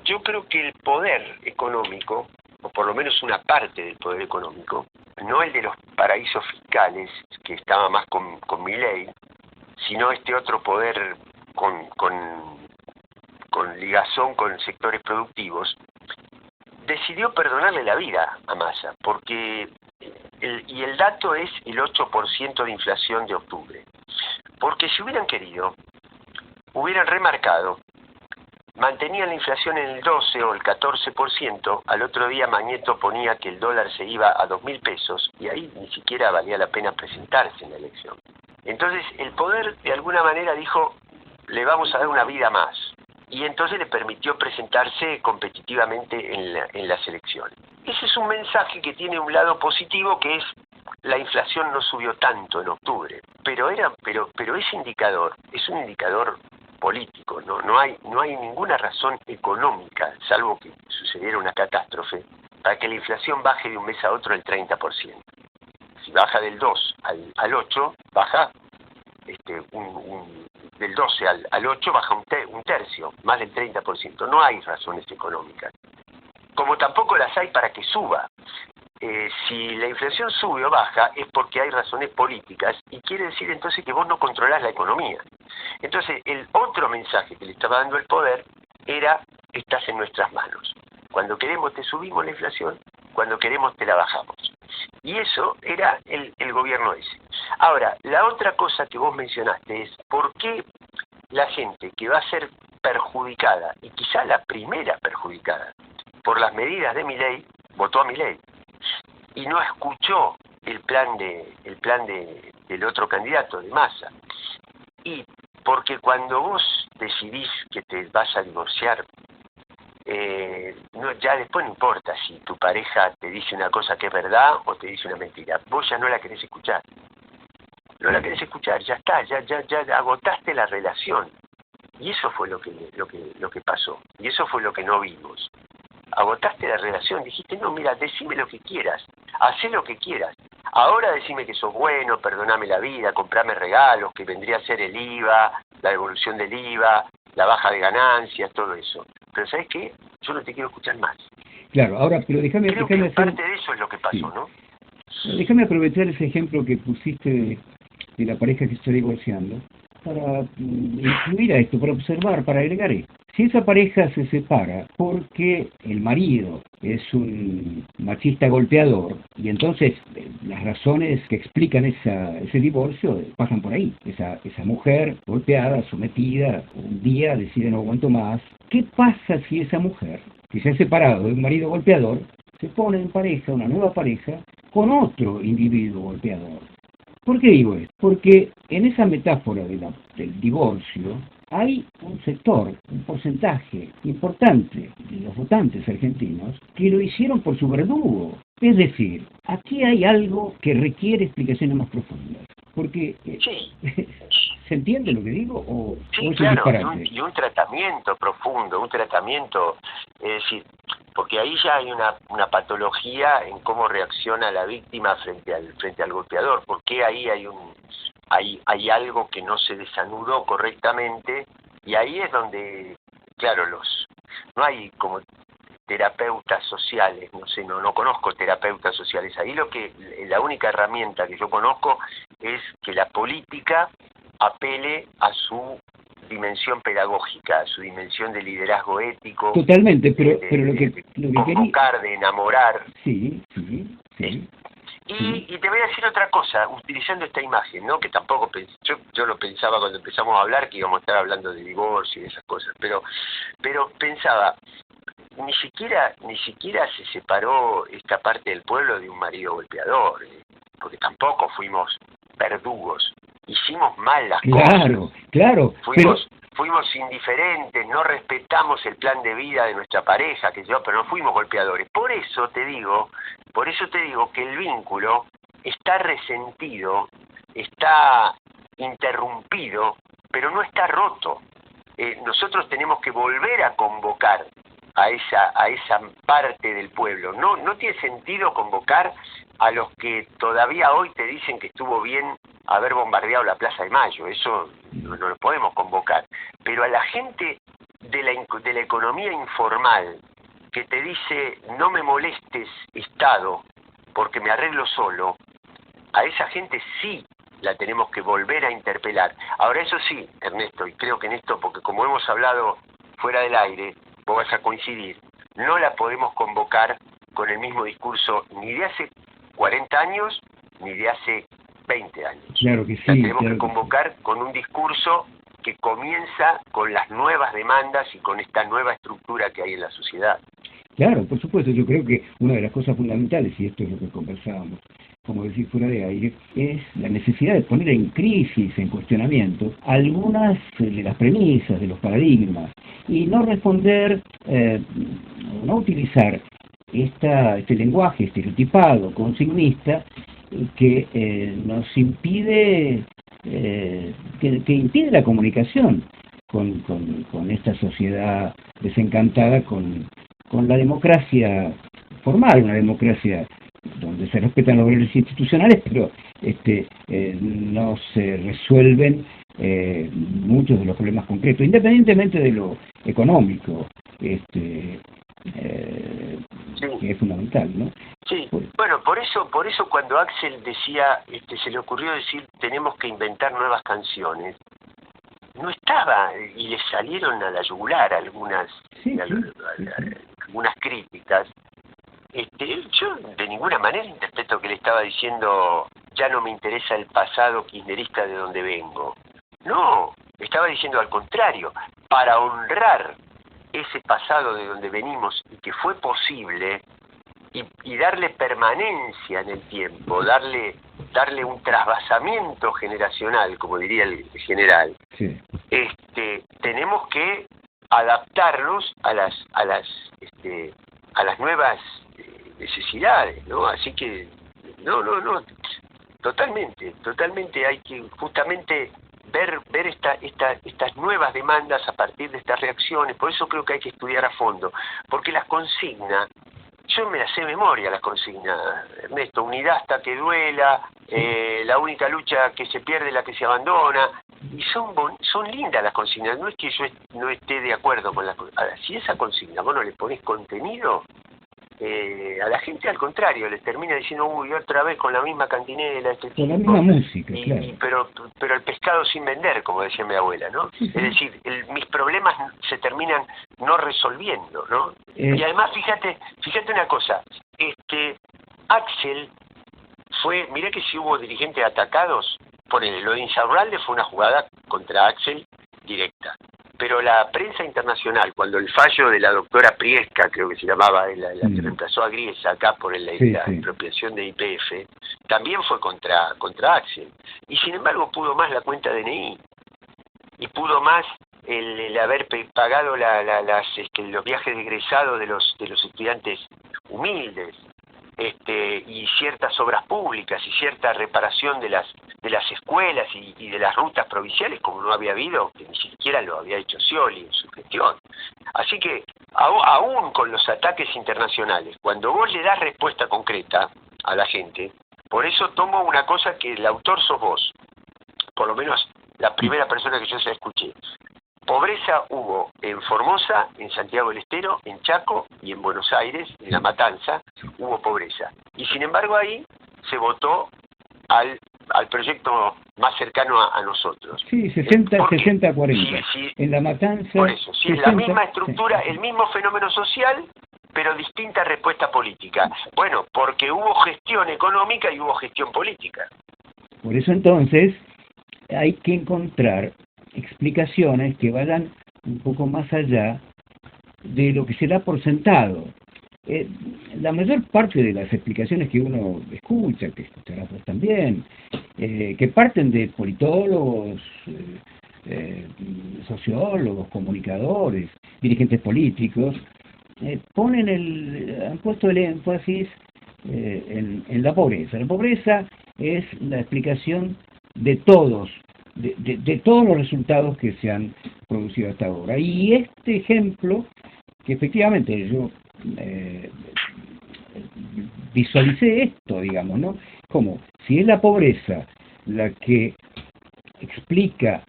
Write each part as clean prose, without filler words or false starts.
yo creo que el poder económico, o por lo menos una parte del poder económico, no el de los paraísos fiscales, que estaba más con Milei, sino este otro poder con ligazón con sectores productivos, decidió perdonarle la vida a Massa, porque el dato es el 8% de inflación de octubre. Porque si hubieran querido, hubieran remarcado, mantenían la inflación en el 12 o el 14%, al otro día Mañeto ponía que el dólar se iba a 2.000 pesos, y ahí ni siquiera valía la pena presentarse en la elección. Entonces el poder de alguna manera dijo, le vamos a dar una vida más, y entonces le permitió presentarse competitivamente en las elecciones. Ese es un mensaje que tiene un lado positivo, que es la inflación no subió tanto en octubre, pero ese indicador es un indicador político, no hay ninguna razón económica, salvo que sucediera una catástrofe, para que la inflación baje de un mes a otro el 30%. Si baja del 2 al 8, baja del 12 al 8 baja un tercio, más del 30%. No hay razones económicas, como tampoco las hay para que suba. Si la inflación sube o baja es porque hay razones políticas, y quiere decir entonces que vos no controlás la economía. Entonces el otro mensaje que le estaba dando el poder era, estás en nuestras manos. Cuando queremos te subimos la inflación, cuando queremos te la bajamos. Y eso era el gobierno ese. Ahora, la otra cosa que vos mencionaste es, ¿por qué la gente que va a ser perjudicada, y quizá la primera perjudicada, por las medidas de Milei, votó a Milei? Y no escuchó el plan del otro candidato, de Massa. Y porque cuando vos decidís que te vas a divorciar, ya después no importa si tu pareja te dice una cosa que es verdad o te dice una mentira, vos ya no la querés escuchar. No la querés escuchar, ya está, ya agotaste la relación. Y eso fue lo que pasó. Y eso fue lo que no vimos. Agotaste la relación, dijiste, no, mira, decime lo que quieras, hacé lo que quieras. Ahora decime que sos bueno, perdoname la vida, comprame regalos, que vendría a ser el IVA, la devolución del IVA, la baja de ganancias, todo eso. Pero ¿sabes qué? Yo no te quiero escuchar más. Claro, ahora, pero déjame que hacer... parte de eso es lo que pasó, sí, ¿no? Déjame aprovechar ese ejemplo que pusiste de la pareja que se está divorciando para incluir a esto, para observar, para agregar esto. Si esa pareja se separa porque el marido es un machista golpeador, y entonces las razones que explican ese divorcio pasan por ahí. Esa mujer golpeada, sometida, un día decide no aguanto más. ¿Qué pasa si esa mujer, que se ha separado de un marido golpeador, se pone en pareja, una nueva pareja, con otro individuo golpeador? ¿Por qué digo esto? Porque en esa metáfora del divorcio hay un sector, un porcentaje importante de los votantes argentinos que lo hicieron por su verdugo. Es decir, aquí hay algo que requiere explicaciones más profundas. Porque, sí. ¿se entiende lo que digo? Sí, ¿o es claro, un y un tratamiento profundo, es decir, porque ahí ya hay una patología en cómo reacciona la víctima frente al golpeador, porque ahí hay algo que no se desanudó correctamente, y ahí es donde, claro, no hay como terapeutas sociales, no conozco terapeutas sociales. Ahí la única herramienta que yo conozco es que la política apele a su dimensión pedagógica, a su dimensión de liderazgo ético. Totalmente, pero lo que convocar, de enamorar. Sí. Y te voy a decir otra cosa, utilizando esta imagen, ¿no? Que tampoco yo lo pensaba cuando empezamos a hablar, que íbamos a estar hablando de divorcio y de esas cosas, pero pensaba, ni siquiera se separó esta parte del pueblo de un marido golpeador, porque tampoco fuimos verdugos, hicimos mal las cosas. Claro. Fuimos indiferentes, no respetamos el plan de vida de nuestra pareja, pero no fuimos golpeadores. Por eso te digo que el vínculo está resentido, está interrumpido, pero no está roto. Nosotros tenemos que volver a convocar a esa parte del pueblo. No tiene sentido convocar a los que todavía hoy te dicen que estuvo bien haber bombardeado la Plaza de Mayo, eso no lo podemos convocar, pero a la gente de la economía informal, que te dice no me molestes Estado porque me arreglo solo, a esa gente sí la tenemos que volver a interpelar. Ahora eso sí, Ernesto, y creo que en esto, porque como hemos hablado fuera del aire, vos vas a coincidir, no la podemos convocar con el mismo discurso ni de hace 40 años ni de hace 20 años. Claro que sí. La tenemos claro que convocar con un discurso que comienza con las nuevas demandas y con esta nueva estructura que hay en la sociedad. Claro, por supuesto, yo creo que una de las cosas fundamentales, y esto es lo que conversábamos, como decir fuera de aire, es la necesidad de poner en crisis, en cuestionamiento, algunas de las premisas, de los paradigmas, y no responder, no utilizar este lenguaje estereotipado, consignista, que nos impide, que impide la comunicación con esta sociedad desencantada con la democracia formal, una democracia donde se respetan los valores institucionales, pero no se resuelven muchos de los problemas concretos, independientemente de lo económico, que es fundamental, ¿no? Sí, bueno, por eso cuando Axel decía, se le ocurrió decir tenemos que inventar nuevas canciones, no estaba, y le salieron a la yugular algunas críticas. Yo de ninguna manera interpreto que le estaba diciendo ya no me interesa el pasado kirchnerista de donde vengo. No, estaba diciendo al contrario, para honrar ese pasado de donde venimos y que fue posible y darle permanencia en el tiempo, darle un trasvasamiento generacional, como diría el general. Sí. Tenemos que adaptarnos a las nuevas necesidades, ¿no? Así que no, totalmente hay que justamente ver estas nuevas demandas a partir de estas reacciones. Por eso creo que hay que estudiar a fondo, porque las consignas, yo me las sé de memoria, las consignas, Ernesto: unidad hasta que duela, la única lucha que se pierde es la que se abandona, y son lindas las consignas. No es que yo no esté de acuerdo con las consignas. Ahora, si esa consigna vos no le ponés contenido, a la gente al contrario le termina diciendo uy, otra vez con la misma cantinela, con la misma música, claro. Pero el pescado sin vender, como decía mi abuela, ¿no? Sí. Es decir, mis problemas se terminan no resolviendo, ¿no? Y además fíjate una cosa, Axel fue, mirá que si hubo dirigentes atacados, ponele, lo de Insaurralde fue una jugada contra Axel directa. Pero la prensa internacional, cuando el fallo de la doctora Priesca, creo que se llamaba, la que reemplazó a Griesa acá por la expropiación de YPF, también fue contra Axel. Y sin embargo pudo más la cuenta DNI, y pudo más el haber pagado los viajes de egresados de los estudiantes humildes, y ciertas obras públicas y cierta reparación de las escuelas y de las rutas provinciales, como no había habido, que ni siquiera lo había hecho Scioli en su gestión. Así que aún con los ataques internacionales, cuando vos le das respuesta concreta a la gente, por eso tomo una cosa que el autor sos vos, por lo menos la primera persona que yo se la escuché. Pobreza hubo en Formosa, en Santiago del Estero, en Chaco y en Buenos Aires, en La Matanza, hubo pobreza. Y sin embargo ahí se votó al proyecto más cercano a nosotros. Sí, 60-40. En La Matanza... Por eso, sí, 60, la misma estructura, el mismo fenómeno social, pero distinta respuesta política. Bueno, porque hubo gestión económica y hubo gestión política. Por eso entonces hay que encontrar explicaciones que vayan un poco más allá de lo que se da por sentado. La mayor parte de las explicaciones que uno escucha, que escucharás vos también, que parten de politólogos, sociólogos, comunicadores, dirigentes políticos, han puesto el énfasis en la pobreza. La pobreza es la explicación de todos los resultados que se han producido hasta ahora. Y este ejemplo, que efectivamente yo visualicé esto, digamos, ¿no? Como si es la pobreza la que explica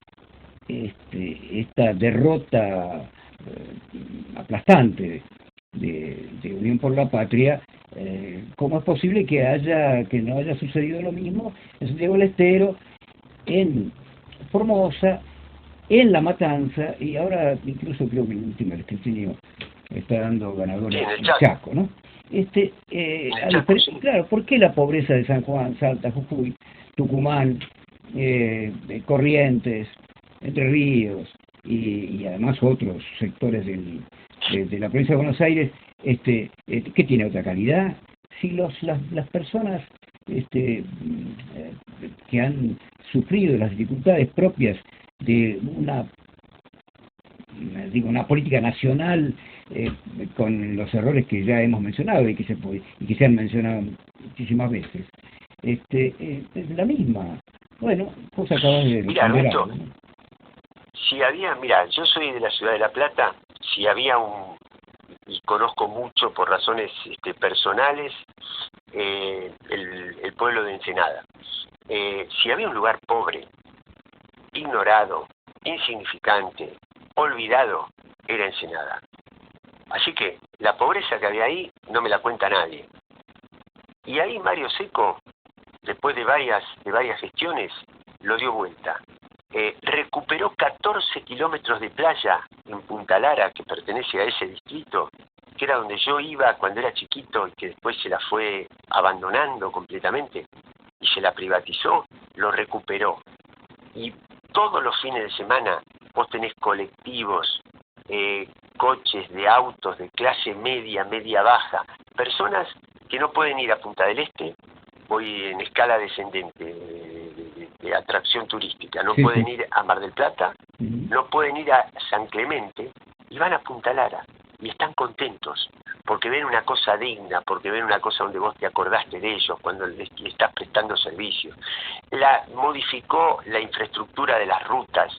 esta derrota aplastante de Unión por la Patria, ¿cómo es posible que no haya sucedido lo mismo en Santiago del Estero, en Formosa, en La Matanza, y ahora incluso creo que el último, el escrutinio está dando ganadores en el en Chaco. Chaco, ¿no? Claro, ¿por qué la pobreza de San Juan, Salta, Jujuy, Tucumán, Corrientes, Entre Ríos y además otros sectores de la provincia de Buenos Aires, que tiene otra calidad? Si las personas que han sufrido las dificultades propias de una política nacional, con los errores que ya hemos mencionado y que se han mencionado muchísimas veces, es la misma. Bueno, vos acabas de Mira, Ernesto, ¿no? Mira, yo soy de la ciudad de La Plata, si había y conozco mucho por razones personales, el pueblo de Ensenada. Si había un lugar pobre, ignorado, insignificante, olvidado, era Ensenada. Así que la pobreza que había ahí no me la cuenta nadie. Y ahí Mario Seco, después de varias gestiones, lo dio vuelta. Recuperó 14 kilómetros de playa en Punta Lara, que pertenece a ese distrito, que era donde yo iba cuando era chiquito y que después se la fue abandonando completamente y se la privatizó. Lo recuperó. Y todos los fines de semana vos tenés colectivos, coches de autos de clase media, media baja, personas que no pueden ir a Punta del Este, voy en escala descendente de atracción turística, no pueden ir a Mar del Plata, no pueden ir a San Clemente, y van a Punta Lara, y están contentos, porque ven una cosa digna, porque ven una cosa donde vos te acordaste de ellos, cuando le estás prestando servicio. Modificó la infraestructura de las rutas,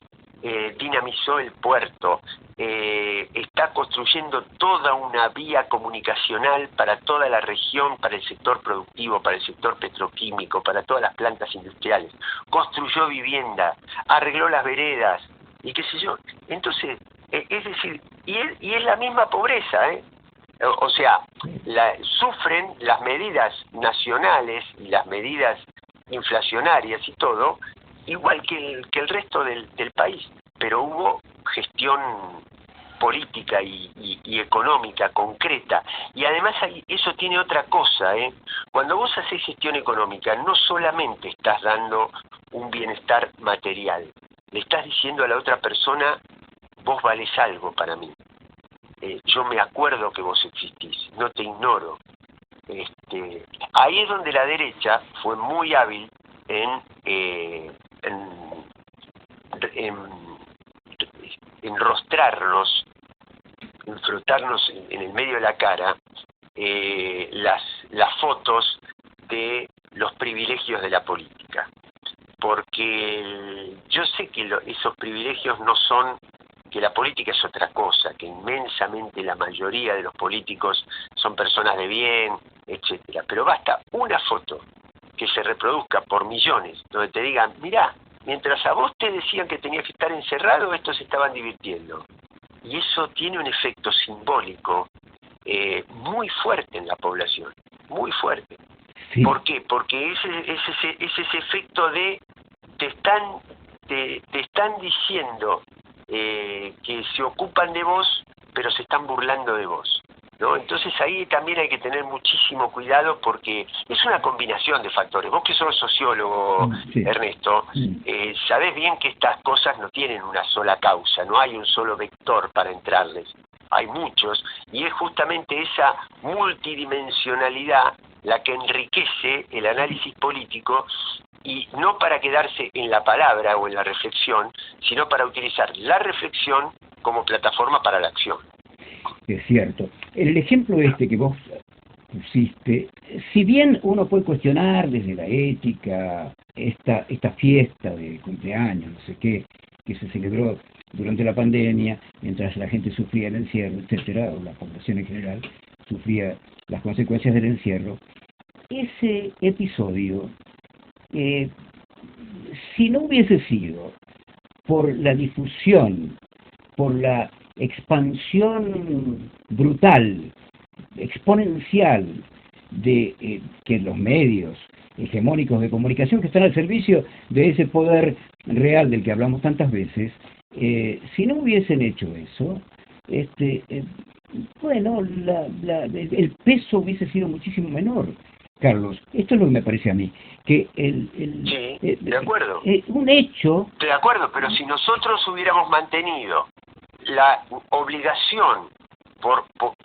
dinamizó el puerto, está construyendo toda una vía comunicacional para toda la región, para el sector productivo, para el sector petroquímico, para todas las plantas industriales, construyó vivienda, arregló las veredas y qué sé yo. Entonces, es decir, y es la misma pobreza, o sea, sufren las medidas nacionales y las medidas inflacionarias y todo, igual que el resto del país, pero hubo gestión política y económica concreta, y además eso tiene otra cosa, cuando vos haces gestión económica no solamente estás dando un bienestar material, le estás diciendo a la otra persona: vos valés algo para mí, yo me acuerdo que vos existís, no te ignoro. Ahí es donde la derecha fue muy hábil en enrostrarnos, en frotarnos en el medio de la cara las fotos de los privilegios de la política, porque yo sé que esos privilegios no son, que la política es otra cosa, que inmensamente la mayoría de los políticos son personas de bien, etcétera, pero basta una foto que se reproduzca por millones, donde te digan: mirá, mientras a vos te decían que tenías que estar encerrado, estos se estaban divirtiendo. Y eso tiene un efecto simbólico muy fuerte en la población, muy fuerte. Sí. ¿Por qué? Porque es ese efecto de te están diciendo que se ocupan de vos, pero se están burlando de vos, ¿no? Entonces ahí también hay que tener muchísimo cuidado, porque es una combinación de factores. Vos que sos sociólogo, sí, Ernesto, sabés bien que estas cosas no tienen una sola causa, no hay un solo vector para entrarles, hay muchos, y es justamente esa multidimensionalidad la que enriquece el análisis político, y no para quedarse en la palabra o en la reflexión, sino para utilizar la reflexión como plataforma para la acción. Es cierto. El ejemplo que vos pusiste, si bien uno puede cuestionar desde la ética esta fiesta de cumpleaños, no sé qué, que se celebró durante la pandemia, mientras la gente sufría el encierro, etcétera, o la población en general sufría las consecuencias del encierro, ese episodio, si no hubiese sido por la difusión, por la expansión brutal, exponencial de que los medios hegemónicos de comunicación que están al servicio de ese poder real del que hablamos tantas veces, si no hubiesen hecho eso, bueno, el peso hubiese sido muchísimo menor. Carlos, esto es lo que me parece a mí, que sí, de acuerdo. Un hecho... De acuerdo, pero si nosotros hubiéramos mantenido la obligación,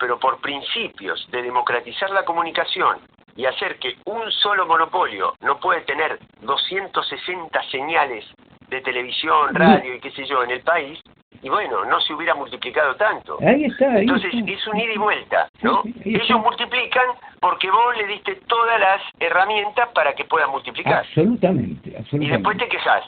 pero por principios, de democratizar la comunicación y hacer que un solo monopolio no puede tener 260 señales de televisión, radio y qué sé yo en el país, y bueno, no se hubiera multiplicado tanto. Ahí está. Entonces es un ida y vuelta, ¿no? Sí, ellos multiplican porque vos le diste todas las herramientas para que puedan multiplicar. Absolutamente. Y después te quejas.